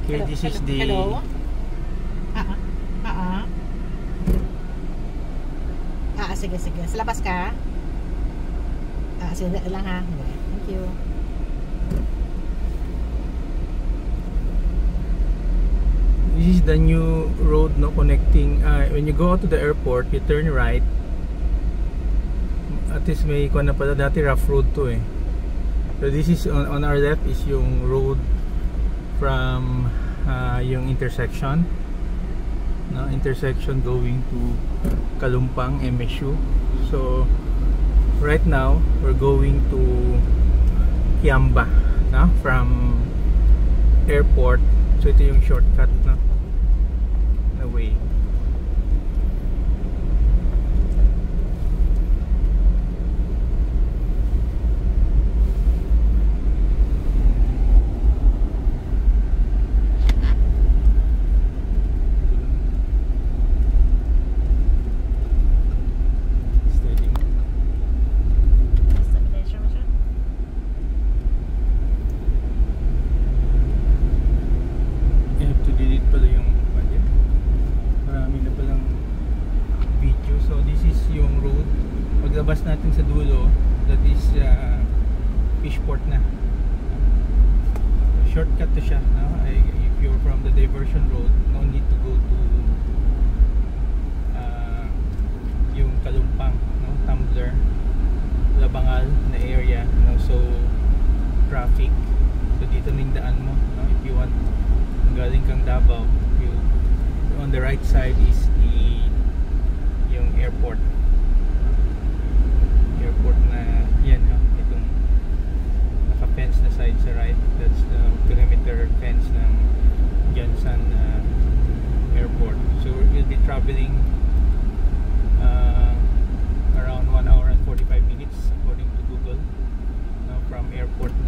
Here, this is the... Hello? Sige. Sa labas ka? Sige lang ha. Thank you. This is the new road, no, connecting. When you go to the airport, you turn right. At least may na pala, dati rough road to eh. So this is on our left is yung road from yung intersection. No, intersection going to Kalumpang, MSU. So right now we're going to Kiamba, no, from airport. So ito yung shortcut na way. Paglabas natin sa dulo, that is Fishport na. Shortcut to siya, no? If you're from the diversion road, no need to go to yung Kalumpang, no? Tumbler, Labangal na area, no? So traffic, so dito na yung daan mo, no? If you want, kung galing kang Davao, on the right side is yung airport na yan, no? Itong naka-fence na side sa right, that's the perimeter fence ng Jansan airport. So we'll be traveling around 1 hour and 45 minutes according to Google, from airport na